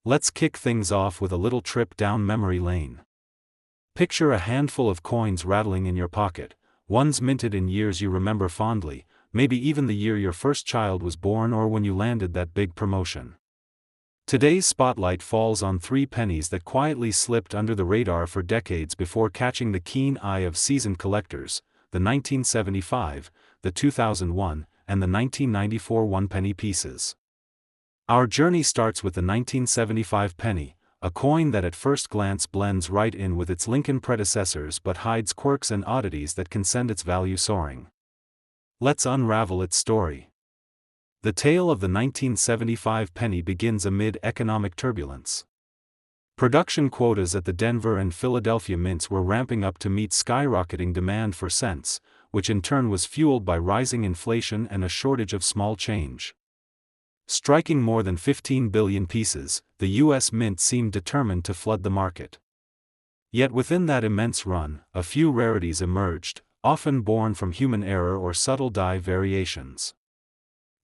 Let's kick things off with a little trip down memory lane. Picture a handful of coins rattling in your pocket, ones minted in years you remember fondly, maybe even the year your first child was born or when you landed that big promotion. Today's spotlight falls on 3 pennies that quietly slipped under the radar for decades before catching the keen eye of seasoned collectors: the 1975, the 2001, and the 1994 one-penny pieces. Our journey starts with the 1975 penny, a coin that at first glance blends right in with its Lincoln predecessors but hides quirks and oddities that can send its value soaring. Let's unravel its story. The tale of the 1975 penny begins amid economic turbulence. Production quotas at the Denver and Philadelphia mints were ramping up to meet skyrocketing demand for cents, which in turn was fueled by rising inflation and a shortage of small change. Striking more than 15 billion pieces, the U.S. Mint seemed determined to flood the market. Yet within that immense run, a few rarities emerged, often born from human error or subtle die variations.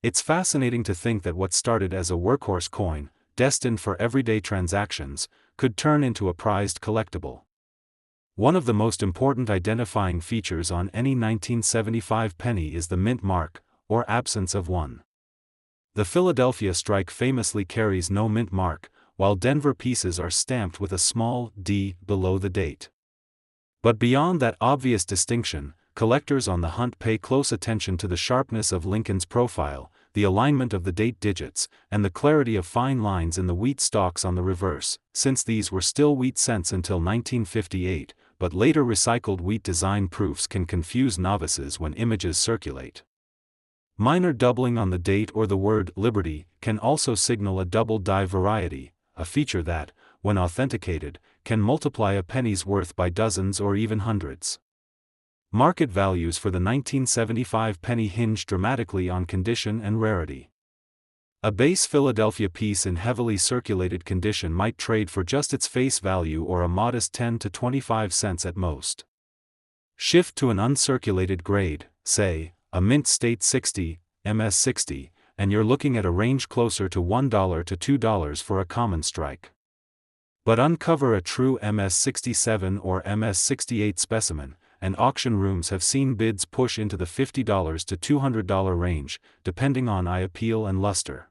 It's fascinating to think that what started as a workhorse coin, destined for everyday transactions, could turn into a prized collectible. One of the most important identifying features on any 1975 penny is the mint mark, or absence of one. The Philadelphia strike famously carries no mint mark, while Denver pieces are stamped with a small D below the date. But beyond that obvious distinction, collectors on the hunt pay close attention to the sharpness of Lincoln's profile, the alignment of the date digits, and the clarity of fine lines in the wheat stalks on the reverse, since these were still wheat cents until 1958, but later recycled wheat design proofs can confuse novices when images circulate. Minor doubling on the date or the word Liberty can also signal a double die variety, a feature that, when authenticated, can multiply a penny's worth by dozens or even hundreds. Market values for the 1975 penny hinge dramatically on condition and rarity. A base Philadelphia piece in heavily circulated condition might trade for just its face value or a modest 10 to 25 cents at most. Shift to an uncirculated grade, say, a Mint State 60, MS60, and you're looking at a range closer to $1 to $2 for a common strike. But uncover a true MS67 or MS68 specimen, and auction rooms have seen bids push into the $50 to $200 range, depending on eye appeal and luster.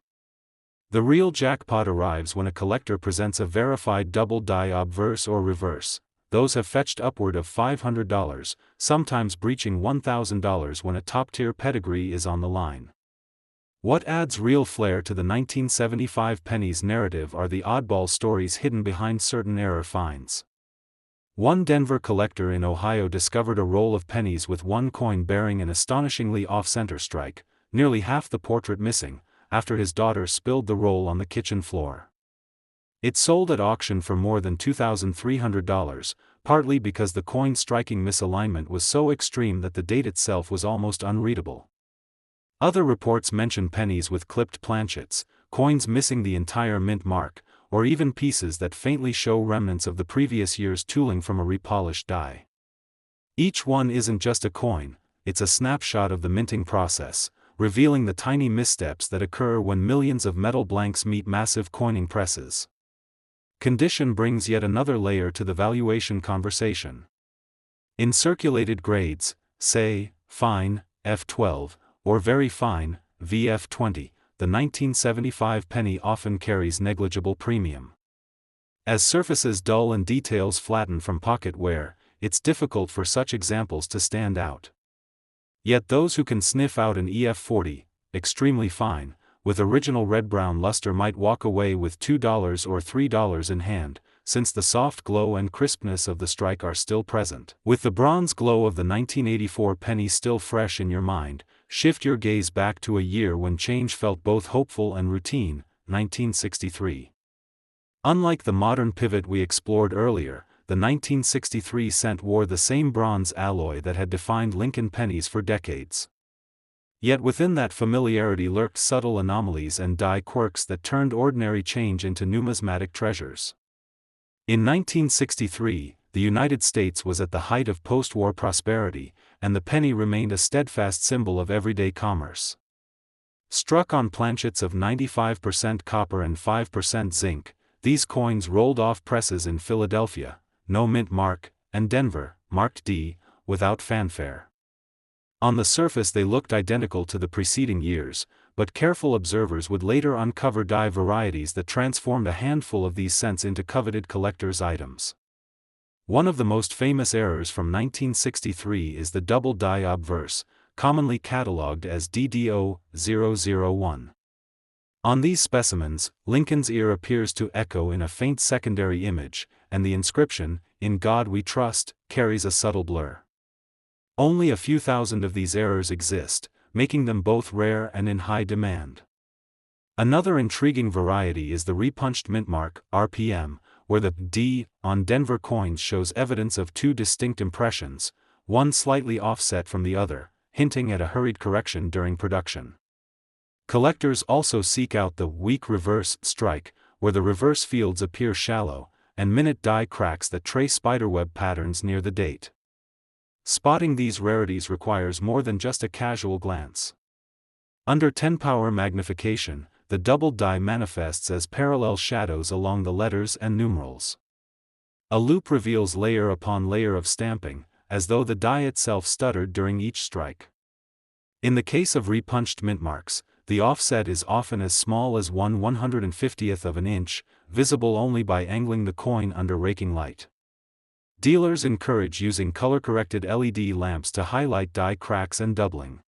The real jackpot arrives when a collector presents a verified double die obverse or reverse. Those have fetched upward of $500, sometimes breaching $1,000 when a top-tier pedigree is on the line. What adds real flair to the 1975 penny's narrative are the oddball stories hidden behind certain error finds. One Denver collector in Ohio discovered a roll of pennies with one coin bearing an astonishingly off-center strike, nearly half the portrait missing, after his daughter spilled the roll on the kitchen floor. It sold at auction for more than $2,300, partly because the coin striking misalignment was so extreme that the date itself was almost unreadable. Other reports mention pennies with clipped planchets, coins missing the entire mint mark, or even pieces that faintly show remnants of the previous year's tooling from a repolished die. Each one isn't just a coin, it's a snapshot of the minting process, revealing the tiny missteps that occur when millions of metal blanks meet massive coining presses. Condition brings yet another layer to the valuation conversation. In circulated grades, say, fine, F12, or very fine, VF20, the 1975 penny often carries negligible premium. As surfaces dull and details flatten from pocket wear, it's difficult for such examples to stand out. Yet those who can sniff out an EF40, extremely fine, with original red-brown luster might walk away with $2 or $3 in hand, since the soft glow and crispness of the strike are still present. With the bronze glow of the 1984 penny still fresh in your mind, shift your gaze back to a year when change felt both hopeful and routine, 1963. Unlike the modern pivot we explored earlier, the 1963 cent wore the same bronze alloy that had defined Lincoln pennies for decades. Yet within that familiarity lurked subtle anomalies and die quirks that turned ordinary change into numismatic treasures. In 1963, the United States was at the height of post-war prosperity, and the penny remained a steadfast symbol of everyday commerce. Struck on planchets of 95% copper and 5% zinc, these coins rolled off presses in Philadelphia, no mint mark, and Denver, marked D, without fanfare. On the surface they looked identical to the preceding years, but careful observers would later uncover die varieties that transformed a handful of these cents into coveted collector's items. One of the most famous errors from 1963 is the double die obverse, commonly catalogued as DDO-001. On these specimens, Lincoln's ear appears to echo in a faint secondary image, and the inscription, "In God We Trust," carries a subtle blur. Only a few thousand of these errors exist, making them both rare and in high demand. Another intriguing variety is the repunched mint mark, RPM, where the D on Denver coins shows evidence of two distinct impressions, one slightly offset from the other, hinting at a hurried correction during production. Collectors also seek out the weak reverse strike, where the reverse fields appear shallow, and minute die cracks that trace spiderweb patterns near the date. Spotting these rarities requires more than just a casual glance. Under 10-power magnification, the double die manifests as parallel shadows along the letters and numerals. A loop reveals layer upon layer of stamping, as though the die itself stuttered during each strike. In the case of repunched mint marks, the offset is often as small as 1/150th of an inch, visible only by angling the coin under raking light. Dealers encourage using color-corrected LED lamps to highlight die cracks and doubling.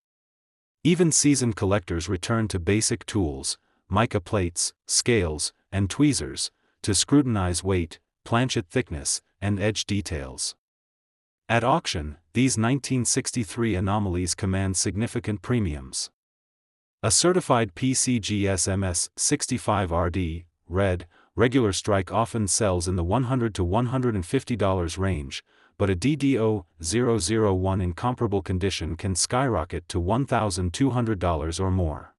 Even seasoned collectors return to basic tools, mica plates, scales, and tweezers, to scrutinize weight, planchet thickness, and edge details. At auction, these 1963 anomalies command significant premiums. A certified PCGS MS-65RD, red, regular strike often sells in the $100 to $150 range, but a DDO-001 in comparable condition can skyrocket to $1,200 or more.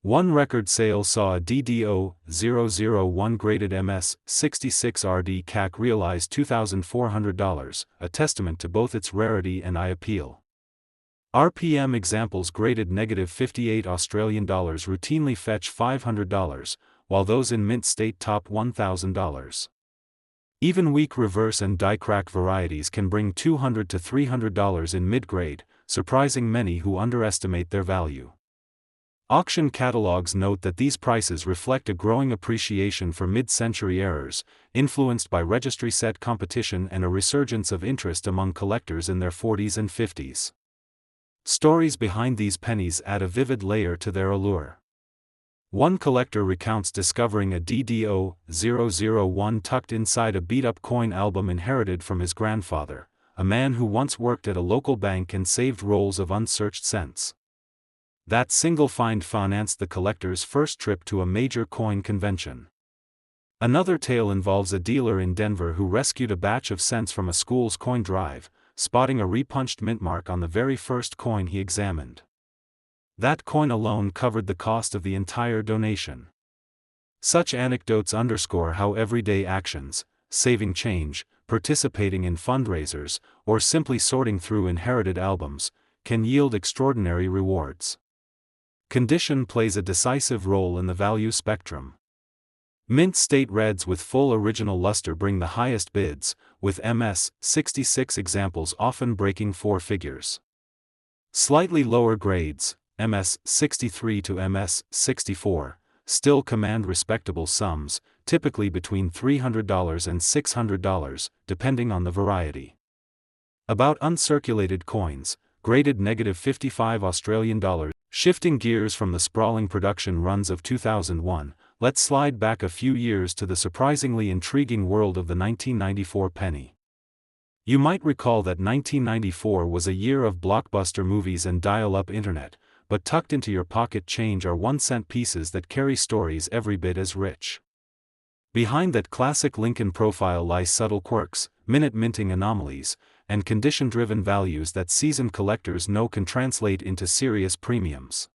One record sale saw a DDO-001 graded MS-66RD CAC realize $2,400, a testament to both its rarity and eye appeal. RPM examples graded -58 Australian dollars routinely fetch $500, while those in mint state top $1,000. Even weak reverse and die crack varieties can bring $200 to $300 in mid-grade, surprising many who underestimate their value. Auction catalogs note that these prices reflect a growing appreciation for mid-century errors, influenced by registry set competition and a resurgence of interest among collectors in their 40s and 50s. Stories behind these pennies add a vivid layer to their allure. One collector recounts discovering a DDO-001 tucked inside a beat-up coin album inherited from his grandfather, a man who once worked at a local bank and saved rolls of unsearched cents. That single find financed the collector's first trip to a major coin convention. Another tale involves a dealer in Denver who rescued a batch of cents from a school's coin drive, spotting a repunched mint mark on the very first coin he examined. That coin alone covered the cost of the entire donation. Such anecdotes underscore how everyday actions, saving change, participating in fundraisers, or simply sorting through inherited albums, can yield extraordinary rewards. Condition plays a decisive role in the value spectrum. Mint state reds with full original luster bring the highest bids, with MS-66 examples often breaking four figures. Slightly lower grades, MS-63 to MS-64, still command respectable sums, typically between $300 and $600, depending on the variety. About uncirculated coins, graded -55 Australian dollars. Shifting gears from the sprawling production runs of 2001, let's slide back a few years to the surprisingly intriguing world of the 1994 penny. You might recall that 1994 was a year of blockbuster movies and dial-up internet, but tucked into your pocket change are 1-cent pieces that carry stories every bit as rich. Behind that classic Lincoln profile lie subtle quirks, minute minting anomalies, and condition-driven values that seasoned collectors know can translate into serious premiums.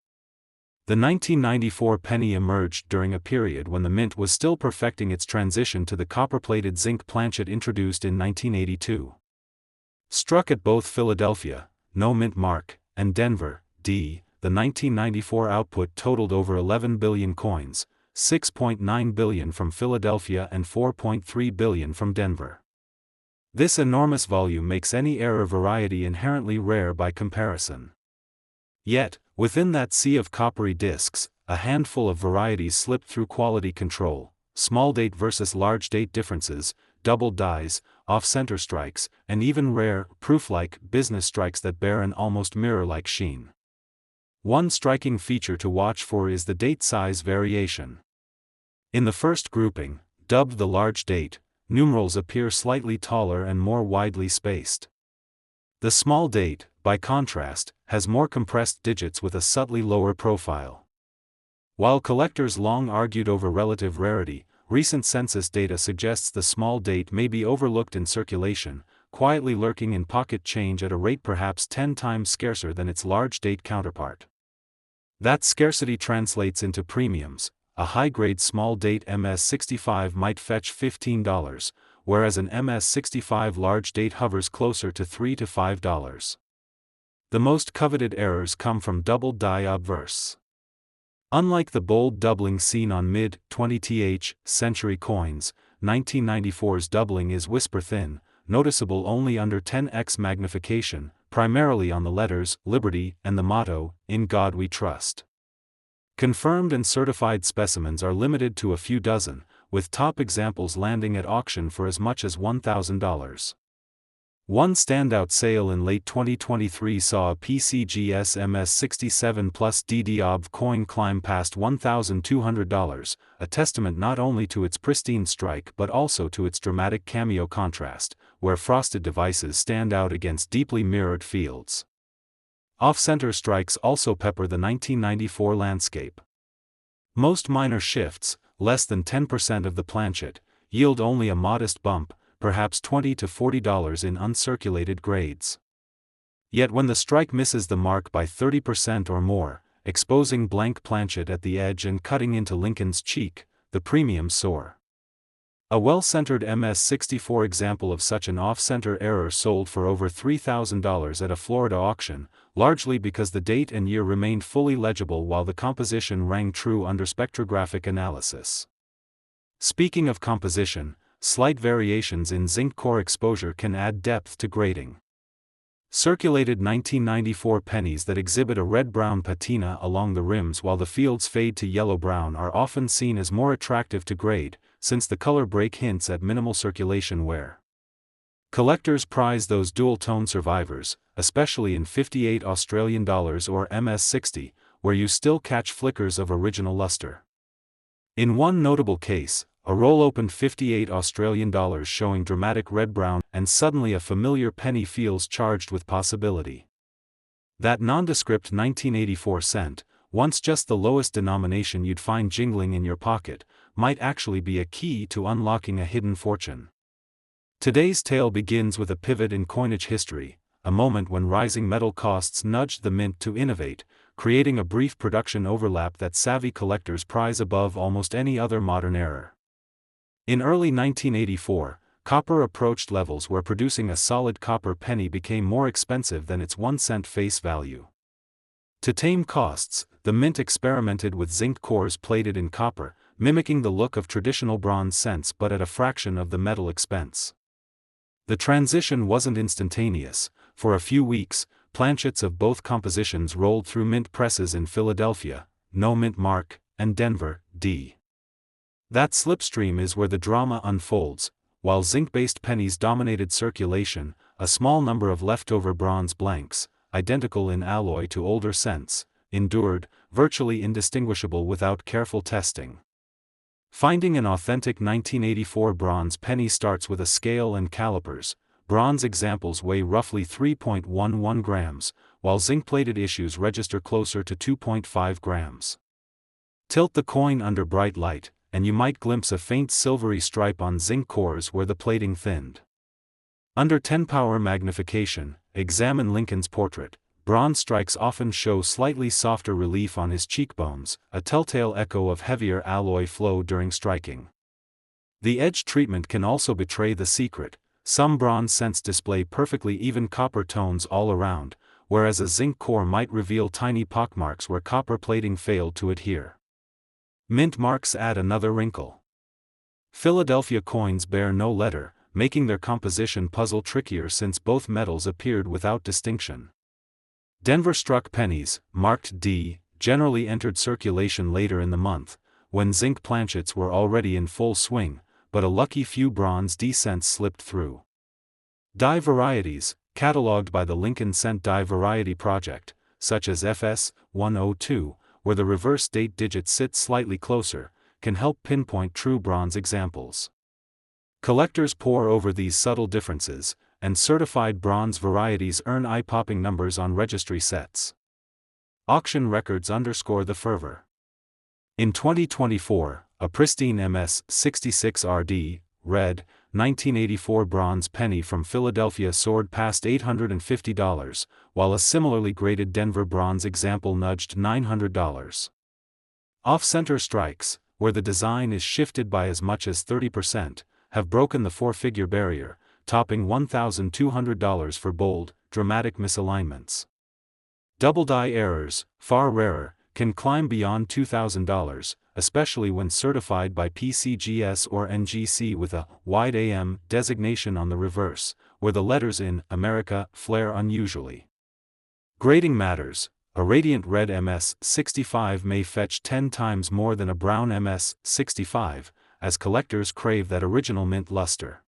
The 1994 penny emerged during a period when the mint was still perfecting its transition to the copper-plated zinc planchet introduced in 1982. Struck at both Philadelphia, no mint mark, and Denver, D, the 1994 output totaled over 11 billion coins, $6.9 billion from Philadelphia and $4.3 billion from Denver. This enormous volume makes any error variety inherently rare by comparison. Yet, within that sea of coppery discs, a handful of varieties slip through quality control: small date versus large date differences, doubled dies, off-center strikes, and even rare, proof-like, business strikes that bear an almost mirror-like sheen. One striking feature to watch for is the date size variation. In the first grouping, dubbed the large date, numerals appear slightly taller and more widely spaced. The small date, by contrast, has more compressed digits with a subtly lower profile. While collectors long argued over relative rarity, recent census data suggests the small date may be overlooked in circulation, quietly lurking in pocket change at a rate perhaps 10 times scarcer than its large date counterpart. That scarcity translates into premiums. A high-grade small date MS65 might fetch $15, whereas an MS65 large date hovers closer to $3 to $5. The most coveted errors come from doubled die obverse. Unlike the bold doubling seen on mid-20th century coins, 1994's doubling is whisper-thin, noticeable only under 10x magnification, primarily on the letters Liberty and the motto, "In God We Trust." Confirmed and certified specimens are limited to a few dozen, with top examples landing at auction for as much as $1,000. One standout sale in late 2023 saw a PCGS MS67 Plus DDOB coin climb past $1,200, a testament not only to its pristine strike but also to its dramatic cameo contrast, where frosted devices stand out against deeply mirrored fields. Off-center strikes also pepper the 1994 landscape. Most minor shifts, less than 10% of the planchet, yield only a modest bump, perhaps $20 to $40 in uncirculated grades. Yet when the strike misses the mark by 30% or more, exposing blank planchet at the edge and cutting into Lincoln's cheek, the premiums soar. A well-centered MS64 example of such an off-center error sold for over $3,000 at a Florida auction, largely because the date and year remained fully legible while the composition rang true under spectrographic analysis. Speaking of composition, slight variations in zinc core exposure can add depth to grading. Circulated 1994 pennies that exhibit a red-brown patina along the rims while the fields fade to yellow-brown are often seen as more attractive to grade, since the color break hints at minimal circulation wear. Collectors prize those dual-tone survivors, especially in $58 or MS60, where you still catch flickers of original luster. In one notable case, a roll opened $58 showing dramatic red-brown, and suddenly a familiar penny feels charged with possibility. That nondescript 1984 cent, once just the lowest denomination you'd find jingling in your pocket, might actually be a key to unlocking a hidden fortune. Today's tale begins with a pivot in coinage history, a moment when rising metal costs nudged the mint to innovate, creating a brief production overlap that savvy collectors prize above almost any other modern error. In early 1984, copper approached levels where producing a solid copper penny became more expensive than its 1-cent face value. To tame costs, the mint experimented with zinc cores plated in copper, mimicking the look of traditional bronze cents but at a fraction of the metal expense. The transition wasn't instantaneous. For a few weeks, planchets of both compositions rolled through mint presses in Philadelphia, no mint mark, and Denver, D. That slipstream is where the drama unfolds. While zinc-based pennies dominated circulation, a small number of leftover bronze blanks, identical in alloy to older cents, endured, virtually indistinguishable without careful testing. Finding an authentic 1984 bronze penny starts with a scale and calipers. Bronze examples weigh roughly 3.11 grams, while zinc-plated issues register closer to 2.5 grams. Tilt the coin under bright light, and you might glimpse a faint silvery stripe on zinc cores where the plating thinned. Under 10-power magnification, examine Lincoln's portrait. Bronze strikes often show slightly softer relief on his cheekbones, a telltale echo of heavier alloy flow during striking. The edge treatment can also betray the secret. Some bronze cents display perfectly even copper tones all around, whereas a zinc core might reveal tiny pockmarks where copper plating failed to adhere. Mint marks add another wrinkle. Philadelphia coins bear no letter, making their composition puzzle trickier since both metals appeared without distinction. Denver struck pennies, marked D, generally entered circulation later in the month, when zinc planchets were already in full swing, but a lucky few bronze D cents slipped through. Die varieties, catalogued by the Lincoln Cent Die Variety Project, such as FS 102, where the reverse date digits sit slightly closer, can help pinpoint true bronze examples. Collectors pore over these subtle differences, and certified bronze varieties earn eye-popping numbers on registry sets. Auction records underscore the fervor. In 2024, a pristine MS-66RD, red, 1984 bronze penny from Philadelphia soared past $850, while a similarly graded Denver bronze example nudged $900. Off-center strikes, where the design is shifted by as much as 30%, have broken the four-figure barrier, topping $1,200 for bold, dramatic misalignments. Double die errors, far rarer, can climb beyond $2,000, especially when certified by PCGS or NGC with a wide AM designation on the reverse, where the letters in America flare unusually. Grading matters. A radiant red MS-65 may fetch 10 times more than a brown MS-65, as collectors crave that original mint luster.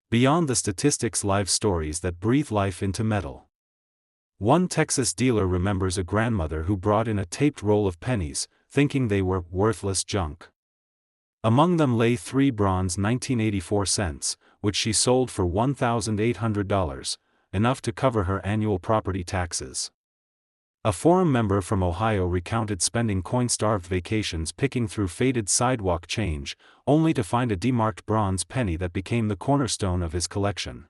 Beyond the statistics, live stories that breathe life into metal. One Texas dealer remembers a grandmother who brought in a taped roll of pennies, thinking they were worthless junk. Among them lay 3 bronze 1984 cents, which she sold for $1,800, enough to cover her annual property taxes. A forum member from Ohio recounted spending coin-starved vacations picking through faded sidewalk change, only to find a demarked bronze penny that became the cornerstone of his collection.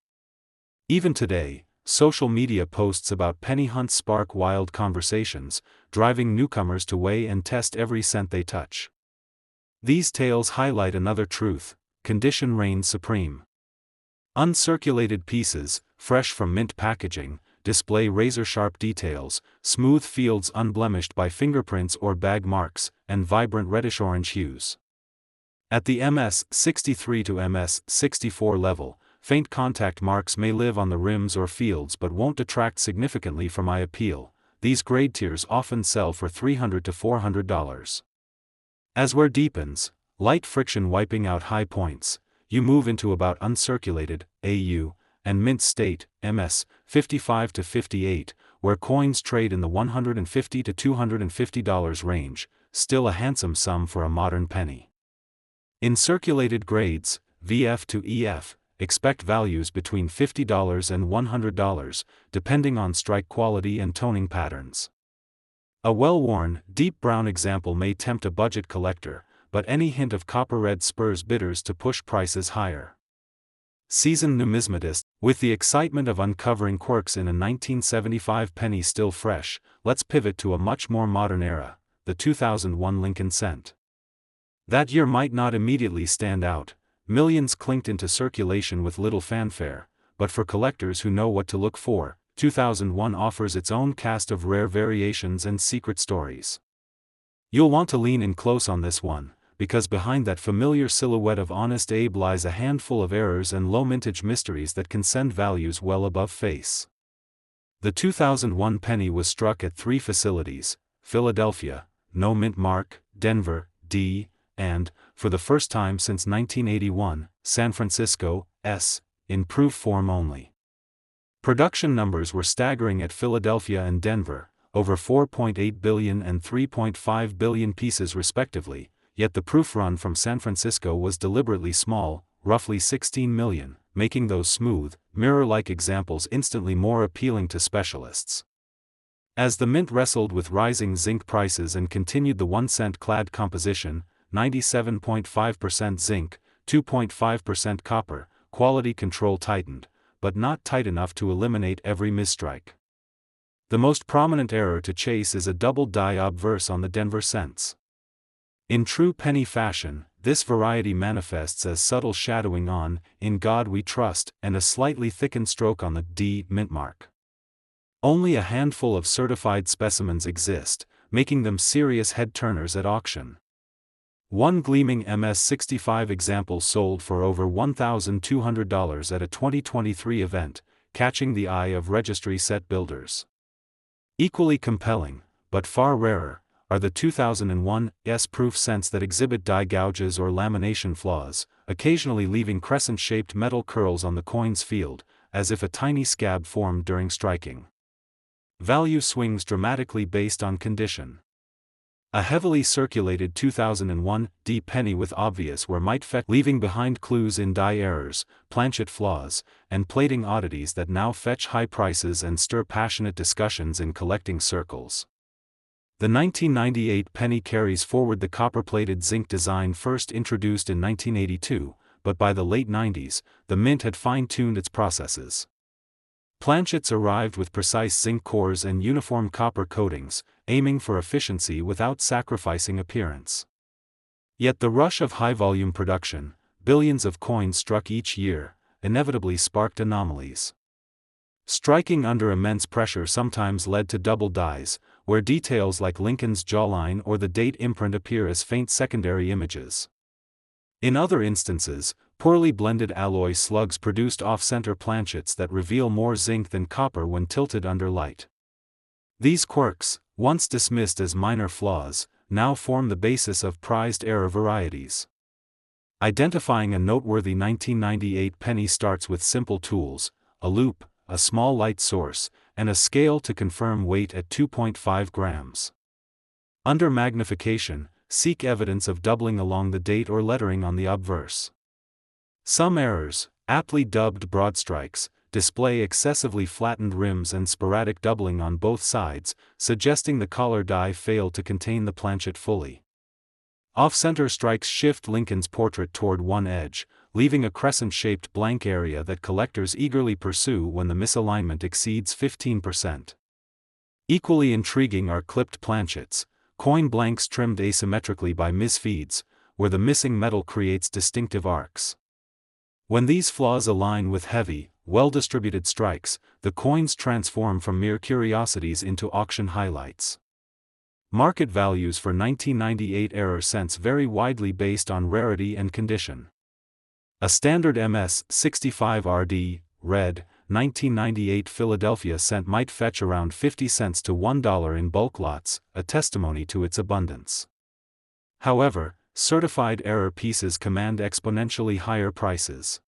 Even today, social media posts about penny hunts spark wild conversations, driving newcomers to weigh and test every cent they touch. These tales highlight another truth: condition reigns supreme. Uncirculated pieces, fresh from mint packaging, display razor-sharp details, smooth fields unblemished by fingerprints or bag marks, and vibrant reddish-orange hues. At the MS-63 to MS-64 level, faint contact marks may live on the rims or fields but won't detract significantly from eye appeal. These grade tiers often sell for $300 to $400. As wear deepens, light friction wiping out high points, you move into about uncirculated, AU, and mint state, MS, 55 to 58, where coins trade in the $150 to $250 range, still a handsome sum for a modern penny. In circulated grades, VF to EF, expect values between $50 and $100, depending on strike quality and toning patterns. A well-worn, deep brown example may tempt a budget collector, but any hint of copper red spurs bidders to push prices higher. Seasoned numismatist, with the excitement of uncovering quirks in a 1975 penny still fresh, let's pivot to a much more modern era, the 2001 Lincoln Cent. That year might not immediately stand out, millions clinked into circulation with little fanfare, but for collectors who know what to look for, 2001 offers its own cast of rare variations and secret stories. You'll want to lean in close on this one, because behind that familiar silhouette of Honest Abe lies a handful of errors and low-mintage mysteries that can send values well above face. The 2001 penny was struck at 3 facilities: Philadelphia, no mint mark; Denver, D, and, for the first time since 1981, San Francisco, S, in proof form only. Production numbers were staggering at Philadelphia and Denver, over 4.8 billion and 3.5 billion pieces respectively, yet the proof run from San Francisco was deliberately small, roughly 16 million, making those smooth, mirror-like examples instantly more appealing to specialists. As the mint wrestled with rising zinc prices and continued the 1-cent clad composition, 97.5% zinc, 2.5% copper, quality control tightened, but not tight enough to eliminate every misstrike. The most prominent error to chase is a double die obverse on the Denver cents. In true penny fashion, this variety manifests as subtle shadowing on "In God We Trust" and a slightly thickened stroke on the D mint mark. Only a handful of certified specimens exist, making them serious head-turners at auction. One gleaming MS-65 example sold for over $1,200 at a 2023 event, catching the eye of registry set builders. Equally compelling, but far rarer, are the 2001 S-proof cents that exhibit die gouges or lamination flaws, occasionally leaving crescent-shaped metal curls on the coin's field, as if a tiny scab formed during striking. Value swings dramatically based on condition. A heavily circulated 2001 D penny with obvious wear might fetch, leaving behind clues in die errors, planchet flaws, and plating oddities that now fetch high prices and stir passionate discussions in collecting circles. The 1998 penny carries forward the copper-plated zinc design first introduced in 1982, but by the late 90s, the mint had fine-tuned its processes. Planchets arrived with precise zinc cores and uniform copper coatings, aiming for efficiency without sacrificing appearance. Yet the rush of high-volume production, billions of coins struck each year, inevitably sparked anomalies. Striking under immense pressure sometimes led to double dies, where details like Lincoln's jawline or the date imprint appear as faint secondary images. In other instances, poorly blended alloy slugs produced off-center planchets that reveal more zinc than copper when tilted under light. These quirks, once dismissed as minor flaws, now form the basis of prized error varieties. Identifying a noteworthy 1998 penny starts with simple tools: a loop, a small light source, and a scale to confirm weight at 2.5 grams. Under magnification, seek evidence of doubling along the date or lettering on the obverse. Some errors, aptly dubbed broadstrikes, display excessively flattened rims and sporadic doubling on both sides, suggesting the collar die failed to contain the planchet fully. Off-center strikes shift Lincoln's portrait toward one edge, leaving a crescent-shaped blank area that collectors eagerly pursue when the misalignment exceeds 15%. Equally intriguing are clipped planchets, coin blanks trimmed asymmetrically by misfeeds, where the missing metal creates distinctive arcs. When these flaws align with heavy, well-distributed strikes, the coins transform from mere curiosities into auction highlights. Market values for 1998 error cents vary widely based on rarity and condition. A standard MS-65 RD, red, 1998 Philadelphia cent might fetch around 50 cents to $1 in bulk lots, a testimony to its abundance. However, certified error pieces command exponentially higher prices.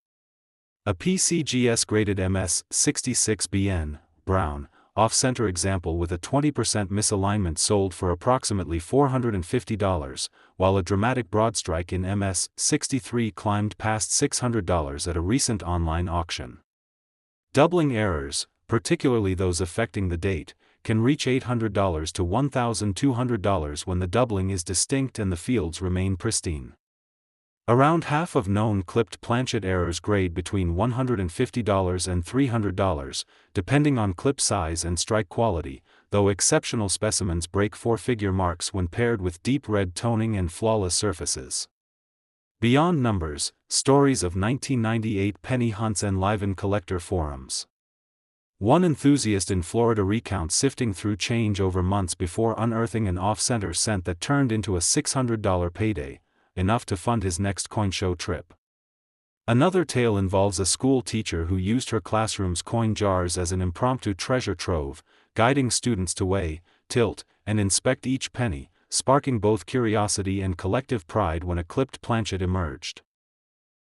A PCGS-graded MS-66BN, brown, off-center example with a 20% misalignment sold for approximately $450, while a dramatic broadstrike in MS-63 climbed past $600 at a recent online auction. Doubling errors, particularly those affecting the date, can reach $800 to $1,200 when the doubling is distinct and the fields remain pristine. Around half of known clipped planchet errors grade between $150 and $300, depending on clip size and strike quality, though exceptional specimens break four-figure marks when paired with deep red toning and flawless surfaces. Beyond numbers, stories of 1998 penny hunts enliven collector forums. One enthusiast in Florida recounts sifting through change over months before unearthing an off-center cent that turned into a $600 payday, enough to fund his next coin show trip. Another tale involves a school teacher who used her classroom's coin jars as an impromptu treasure trove, guiding students to weigh, tilt, and inspect each penny, sparking both curiosity and collective pride when a clipped planchet emerged.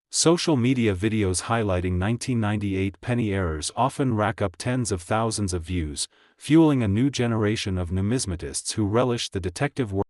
Social media videos highlighting 1998 penny errors often rack up tens of thousands of views, fueling a new generation of numismatists who relish the detective work.